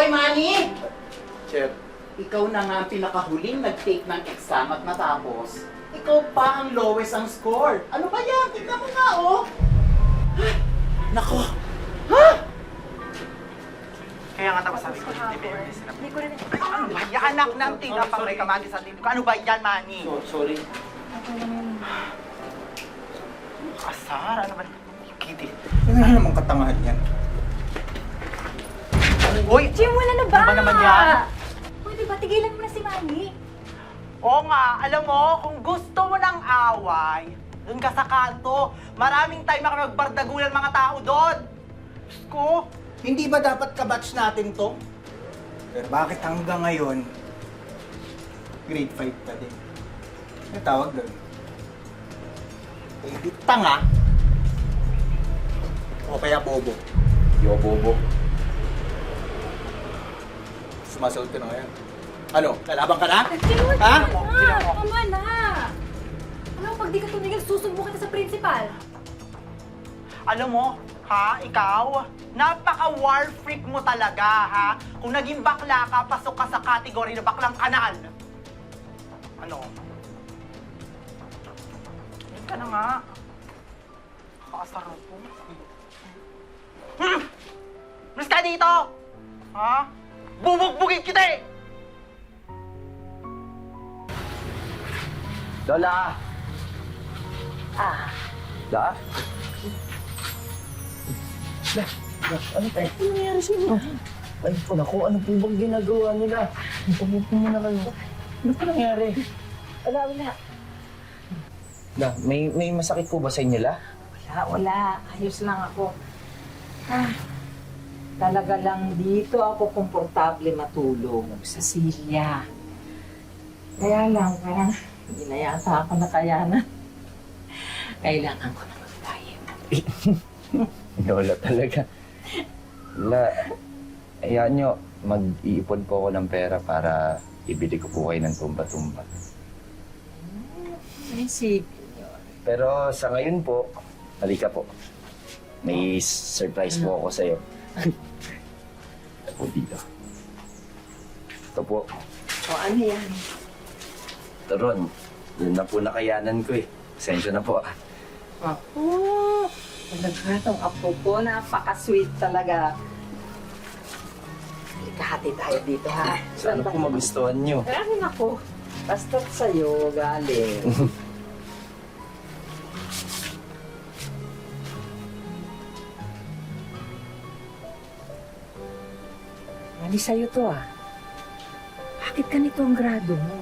Hoy, Manny! Chef, Ikaw na nga ang pinakahuling nag-take ng exam at matapos. Ikaw pa ang lowest ang score. Ano ba yan? Tignan mo nga, oh! Nako! Ha? kaya nga tapos sabi ko, hindi Beses. Hindi ko rin. Ano ba yan, anak ng tita pang may kamati sa dito? Ano ba yan, Manny? Sorry. Kasar, ano ba? Kitty. Ano na namang katangahan yan? Uy! Jim, wala na ba? Ano ba naman yan? Pwede ba? Tigilan mo na si Manny. Oo nga, alam mo, kung gusto mo ng away, doon ka sa kanto. Maraming time makapagbardagulan mga tao doon. Diyos ko. Hindi ba dapat kabatch natin to? Pero bakit hanggang ngayon, grade 5 pa din? Ano tawag doon? Eh, di tanga. O kaya bobo. Yo, bobo. Sumasagot ka na ngayon. Ano? Lalaban ka na? Jim, wala Ha? na. Tama na. Alam mo, pag di ka tumigil, susubok kita sa principal. Alam mo, ha, ikaw, napaka-war freak mo talaga, ha? Kung naging bakla ka, pasok ka sa category na baklang kanal. Ano? Yan ka na nga. Kakasar po. Mas ka dito! Ha? Bubugbugin kita eh! Lola! Da? Ano tayo? Ano nangyari sa inyo? Ay, naku, ano po bang ginagawa nila? Umupo muna kayo. Ano po nangyari? Wala. May masakit po ba sa inyo, la? Wala. Ayos lang ako. Talaga lang dito ako komportable matulog sa silya. Kaya lang, parang hindi na yata ako nakayanan. Kailangan ko na mag-diet. Lola talaga. La, hayaan nyo, mag-iipon po ako ng pera para ibili ko po kayo ng tumba-tumba. Ay, sige. Pero sa ngayon po, halika po. May surprise po ako sa'yo. Ito po dito. Ito po. O, ano yan? Ito Ron, yun na po nakayanan ko eh. Pasensya na po. Oh, talaga itong apo ko. Napaka-sweet talaga. Ikahati tayo dito, ha? Sana po magustuhan nyo. Ay, naku. Basta't sa'yo galing. Mali sa'yo to, ah. Bakit ganito ang grado mo?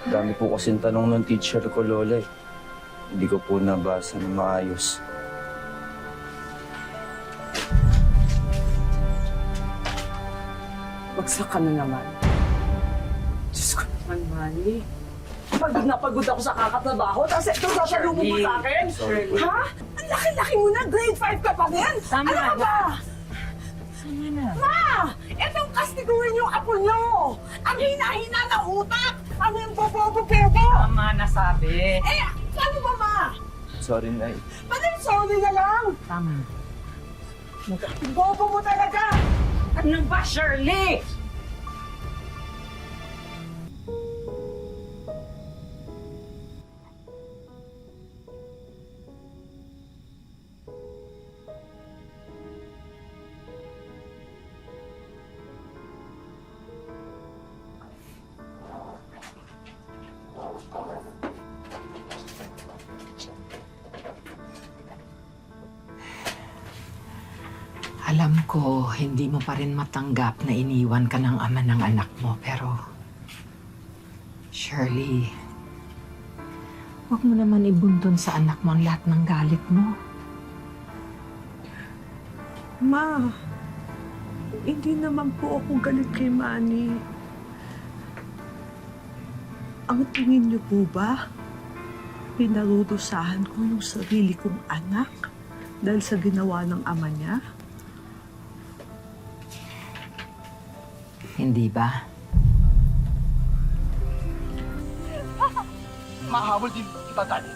Dami po kasing tanong ng teacher ko, Lola eh. Hindi ko po nabasa ng maayos. Bagsak ka na naman. Diyos ko naman, Manny. Pagod na pagod ako sa kakatrabaho, tapos ito sasalubong mo sa akin? Ha? Ang laki-laki mo na, grade 5 ka pa rin? Tama ano ka ba? Tama na. Ma! Itong kastiguin yung apo nyo! Ang hina-hina ng utak! Ano yung bobo-bobo? Tama na sabi. Eh, ano ba, Ma? Sorry, Nay. Bakit sorry na lang? Tama. Bobo mo talaga! Ano ba, Shirley? Alam ko, hindi mo pa rin matanggap na iniwan ka ng ama ng anak mo, pero... Shirley, huwag mo naman ibuntun sa anak mo ang lahat ng galit mo. Ma, hindi naman po ako galit kay Manny. Ang tingin niyo po ba, pinarudusahan ko yung sarili kong anak dahil sa ginawa ng ama niya? Hindi ba? Mahabol din kita dali.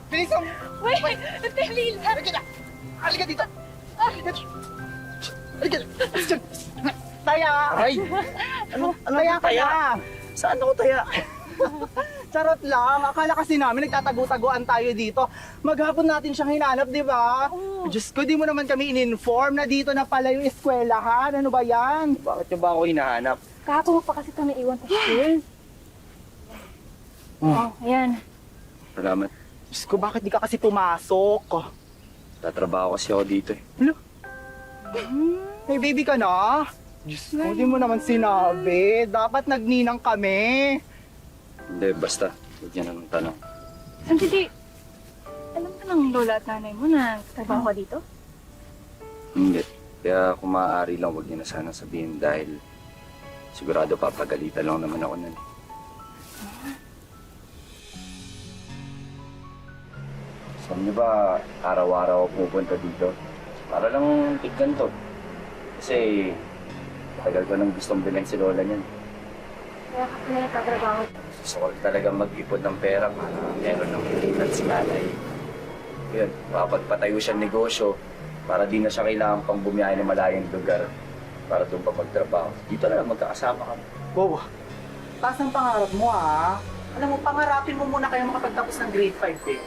Bilis mo! Wait, dali lang. Halika dito! Taya! Ay! Taya ka na! Saan ako taya? Charot lang. Akala kasi namin nagtatago-taguan tayo dito. Maghapon natin siyang hinanap, di ba? Diyos ko, di mo naman kami in-inform na dito na pala yung eskwelahan. Ano ba yan? Bakit niyo ba ako hinahanap? Kahapon mo pa kasi ito naiwan sa school. Oh, ayan. Salamat. Diyos ko, bakit di ka kasi pumasok? Tatrabaho kasi ako dito eh. May baby ka na? Diyos ko, di mo naman sinabi. Dapat nagninang kami. Hindi, basta. Huwag niya na ng tanong. Sandali, alam ka ng lola at nanay mo na trabaho ka dito? Hindi. Kaya kung maaari lang, huwag niya na sana sabihin dahil sigurado papagalitan lang naman ako nun. Saan niyo ba araw-araw ako pupunta dito? Para lang tignan to. Kasi matagal ko nang gustong bilhin si Lola niyan. Kaya ka pala nagtatrabaho. Gusto ko talaga mag-ipon ng pera para meron ng pilitan si nanay. Yun, papagpatayo siya ng negosyo para di na siya kailangan pang bumiyahe ng malayong lugar para doon pa magtrabaho. Dito na lang magkakasama kami. Wow, taas ang pangarap mo ha. Alam mo, pangarapin mo muna kayo makapagtapos ng grade 5 eh.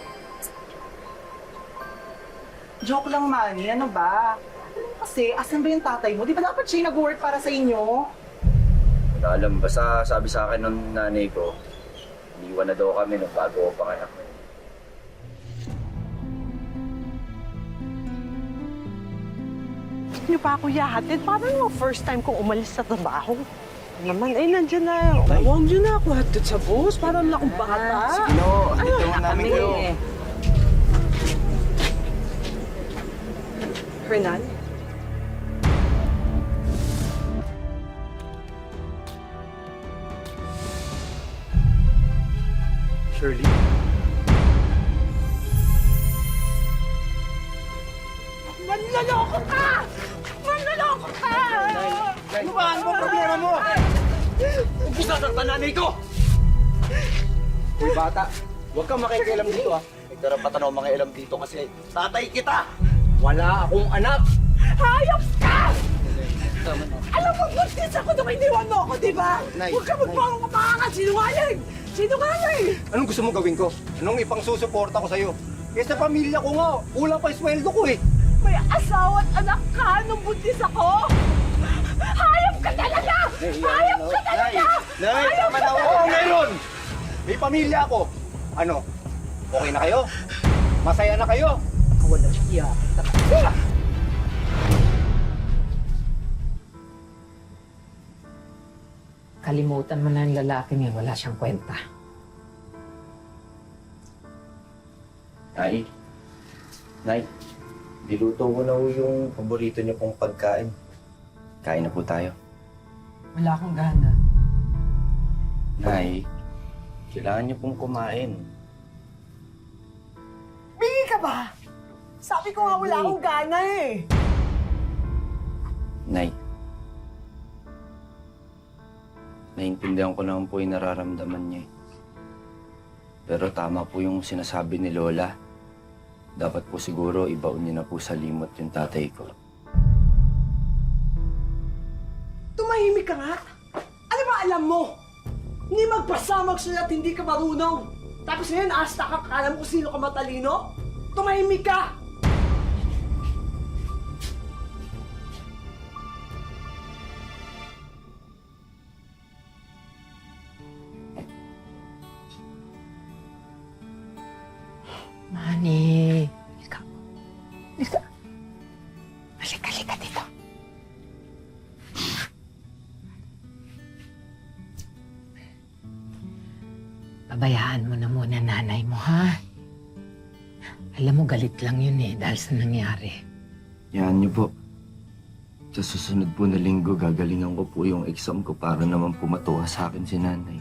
Joke lang, Manny. Ano ba? Kasi, asan ba yung tatay mo? Di ba dapat siya yung nag-work para sa inyo? Wala alam, basta sabi sa akin ng nanay ko, iniwan na daw kami nung bago ko panganak. Gusto niyo pa ako yahatid? Parang yung first time kong umalis sa trabaho. Naman, ay nandiyan na. Huwag niyo na ako hatid sa bus. Parang na akong bata. Sige no, dito mo namin kayo. Hernan? Shirley? Manloloko ka! Manloloko ka! Ano ba? Ano ba problema mo? Huwag mo sasaktan nanay ko! Uy, bata, huwag kang makikialam dito ha. May karapatan ako makialam dito kasi tatay kita! Wala akong anak! Hayop ka! Alam mo, buntis ako nung iniwan mo ako, di ba? Nay, Huwag ka magpawang makakasinungaling! Sinungaling! Anong gusto mong gawin ko? Anong ipang susuporta ko sa'yo? Eh sa pamilya ko nga, kulang pa yung sweldo ko eh. May asawa at anak ka nung buntis ako! Hayop ka talaga! Hayop ka talaga! Nay, tama na. Oo, meron! May pamilya ako. Ano? Okay na kayo? Masaya na kayo? Walang iya. Kalimutan mo na ang lalaking yan, wala siyang kwenta. Nay, Nay, diluto ko na ho yung paborito niyo pong pagkain. Kain na po tayo. Wala akong gana. Nay, kailangan niyo pong kumain. Bingi ka ba? Sabi ko nga wala akong gana eh. Nay, naiintindihan ko naman po yung nararamdaman niya. Pero tama po yung sinasabi ni Lola. Dapat po siguro ibaon niyo na po sa limot yung tatay ko. Tumahimik ka nga. Ano ba alam mo? Hindi magpasamag sila at hindi ka marunong. Tapos ngayon, asta ka, alam ko sino ka matalino? Tumahimik ka! Manny, halika. Halika. Halika dito. Pabayaan mo na muna nanay mo, ha? Alam mo, galit lang yun eh, dahil sa nangyari. Yan niyo po. Sa susunod po na linggo, gagalingan ko po yung exam ko para naman po matuwa sa akin si nanay.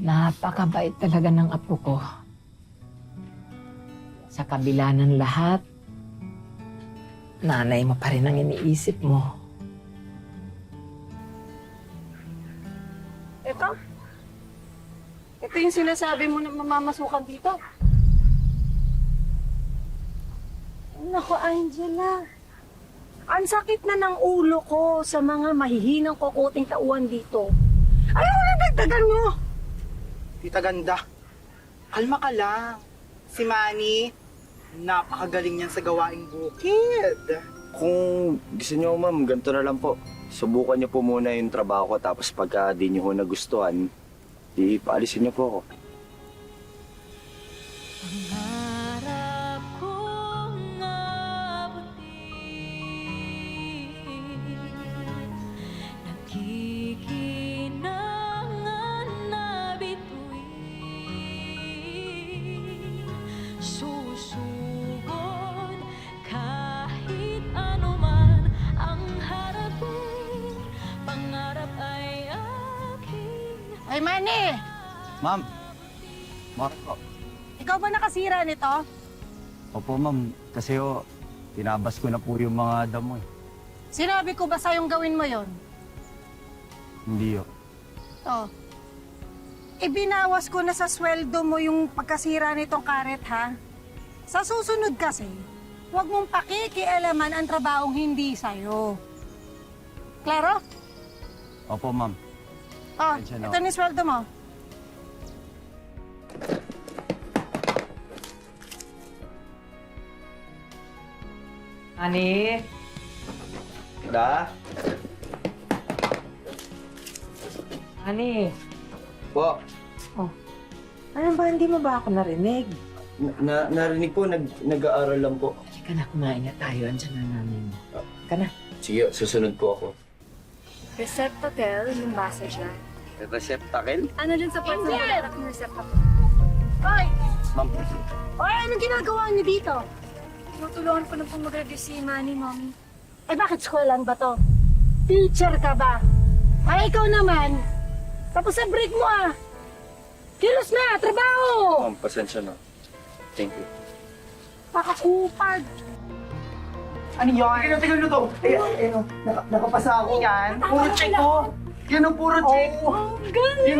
Napakabait talaga ng apo ko. Sa kabila ng lahat, nanay mo pa rin ang iniisip mo. Ito yung sinasabi mo na mamamasukan dito. Nako, Angela. Ang sakit na ng ulo ko sa mga mahihinang kukuting tauhan dito. Ayaw mo na dagdagan mo! Tita Ganda, kalma ka lang. Si Manny, napakagaling niyan sa gawaing bukid. Kung gusto niyo, ma'am, ganito na lang po. Subukan niyo po muna yung trabaho ko, tapos pagka di niyo ho nagustuhan, di paalisin niyo po ako. Pangarap kong abutin, nakikinangan na bituin, susugod kahit anuman ang harapin, pangarap ay aking. Ay, Manny! Ma'am, bakit po? Ikaw ba nakasira nito? Opo, ma'am. Kasi tinabas ko na po yung mga damo eh. Sinabi ko ba sa'yong gawin mo yon? Hindi Oh. Ibinawas ko na sa sweldo mo yung pagkasira nitong karet, ha? Sa susunod kasi, huwag mong pakikialaman ang trabahong hindi sa'yo. Klaro? Opo, ma'am. Oh, Pasensya na. ito ni sweldo mo. Ani? Da? Ani? Po, Ano ba, hindi mo ba ako narinig? narinig po, nag-aaral lang po. Ka na, kumain na tayo. Andiyan na nanay mo. Ka na. Sige, susunod po ako. Receptacle, yung basa dyan. Receptacle? Ano dyan sa part na nalak yung receptacle? Hoy! Ma'am, Hoy, anong ginagawa niyo dito? Tutulungan ko na po mag-review si Manny, Mommy. Eh, bakit skwelan ba to? Teacher ka ba? Ay, ikaw naman. Tapos sa break mo, ah. Kilos na, trabaho! ma'am, pasensya na. Thank you. Pakakupad. Ano yan? Tingnan nyo to. Nakapasa ako. Yan, puro check ko. Yan ang puro check. Ang galing!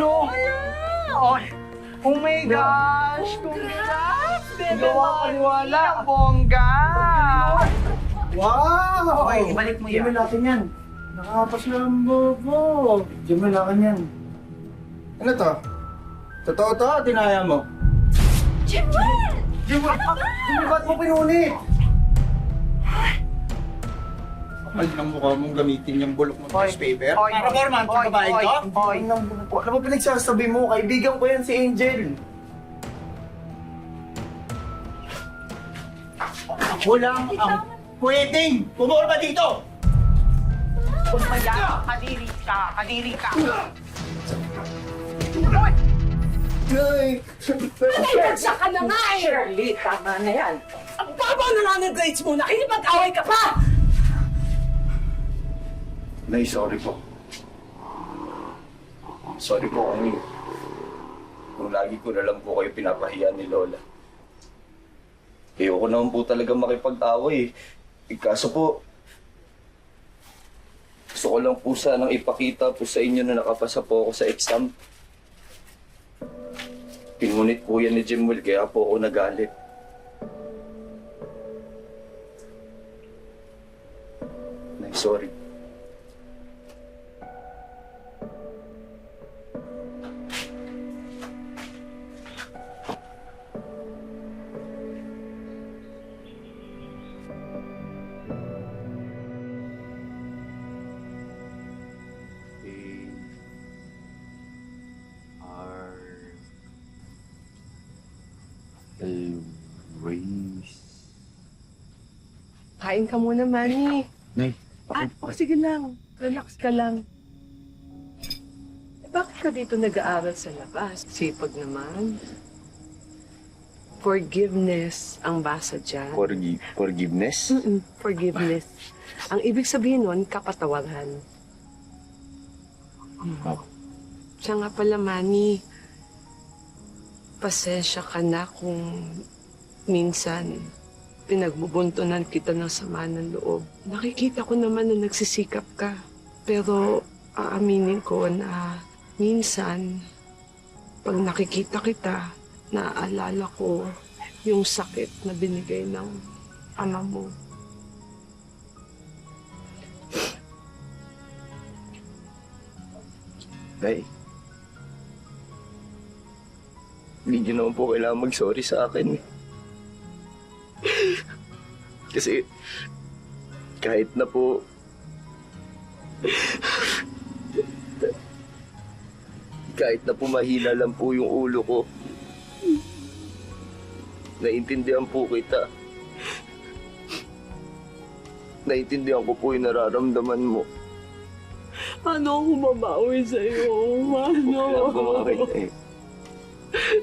Oh my gosh! Congrats! Bebe Gawa paniwala. Ang bongga! Wow! Okay, ibalik mo yan. Diyan natin yan. Nakapas na ang bobo. Diyan mo lang yan. Ano to? Totoo to? Tinaya mo? Jimwell! Jimmy, ba't mo pinunit? Kapal ng mukha mong gamitin yung bulok mo ng newspaper. Para forman, kung babae ka? Oy! Ano ba pinagsasabi mo? Kaibigan ko yan si Angel. Ako lang ang pwedeng pumorma dito! Kumbaya, kadiri ka, kadiri ka. Ay! Nagpagsa ka na nga eh! Shirley, tama na yan. Ang baba na lang ng grades mo, nakikipag-away ka pa! Nay, sorry po. Sorry po kami. Kung lagi ko na lang po kayo pinapahiya ni Lola. Ayoko naman po talaga makipag-away. Kaso po, gusto ko lang po sanang ipakita po sa inyo na nakapasa po ako sa exam. Pinunit po yan ni Jimwell, kaya po ako nagalit. Nay, sorry. Kain ka muna, Manny. Nay, Sige lang. Relax ka lang. Eh, bakit ka dito nag-aaral sa labas? Sipag naman. Forgiveness ang basa dyan. forgiveness? Forgiveness. Ang ibig sabihin nun, kapatawaran. Siya nga pala, Manny. Pasensya ka na kung minsan pinagbubuntunan kita ng sama ng loob. Nakikita ko naman na nagsisikap ka. Pero aaminin ko na minsan, pag nakikita kita, naaalala ko yung sakit na binigay ng ama mo. Nay, hindi niyo naman po kailangan mag-sorry sa akin. Kasi kahit na po mahina lang po yung ulo ko, naiintindihan po kita. Naiintindihan ko po yung nararamdaman mo. Paano ako babawi sa'yo? Paano? Kailangan bumawi na eh.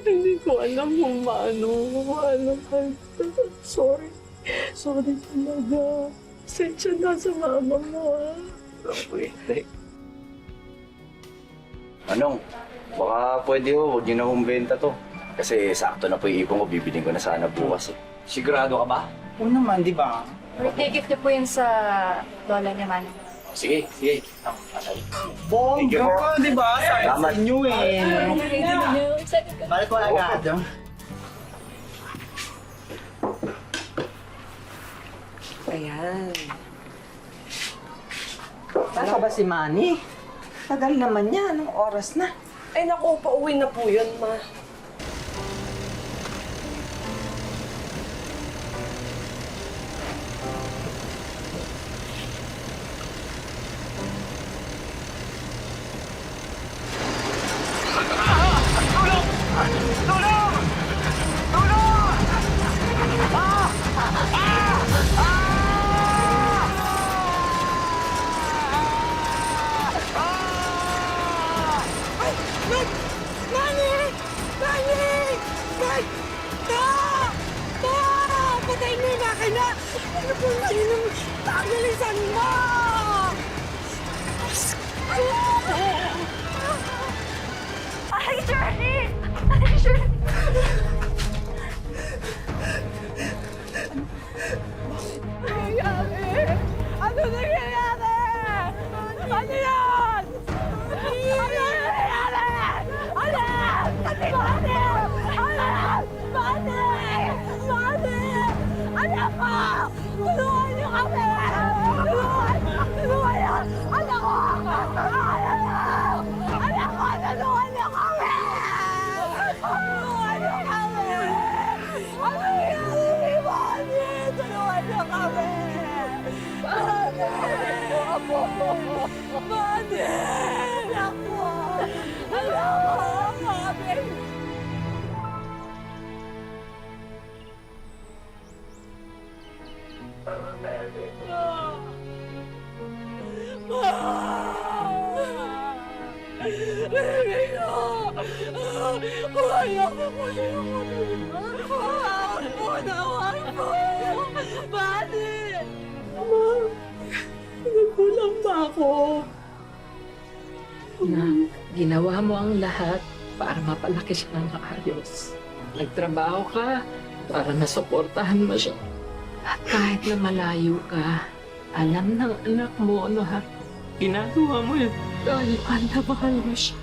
Hindi ko alam kung paano. Sorry. Sorry talaga. Sensya na sa mama mo, ha? Lang po eh. Nay. Anong? Baka pwede ho, huwag niyo na hong benta to. Kasi sakto na po yung ipon ko, bibiling ko na sana bukas eh. Sigurado ka ba? Oo naman, di ba? Birthday gift niyo po yun sa lola niya, man. Sige, sige. Bongga ka, di ba? Sabi sa Salamat. inyo eh. Balik ko agad. Ayan. Saan ka ba si Manny? Tagal naman yan. Anong oras na? Ay naku, pauwi na po yun, ma. Ay, Shirley! Ay, Shirley! Nangyayari? Ano nangyayari? Ano yan? Ano nangyayari? Ano? Mani! Mani! Ano? Mani! Mani! Anak ko! Tulungan niyo kami! Tulungan! Tulungan! Anak ko! Anak ko! Tulungan niyo kami! Tulungan niyo kami! Ano nangyayari? Mani! Tulungan niyo kami! Mani! Ako! Mani! Anak ko! Anak ko! Mami! Nagkulang ba ako? Na ginawa mo ang lahat para mapalaki siya ng maayos. Nagtrabaho ka para masuportahan mo siya. At kahit na malayo ka, alam ng anak mo ano ha, ginagawa mo yun dahil mahal mo siya.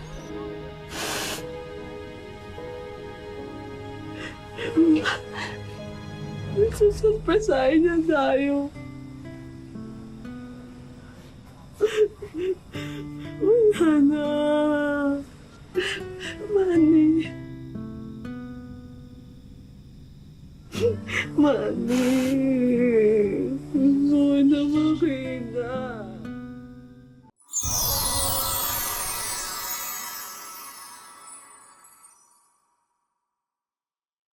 Nagsusurpresahin niya tayo. Wala na. Mani. Mani.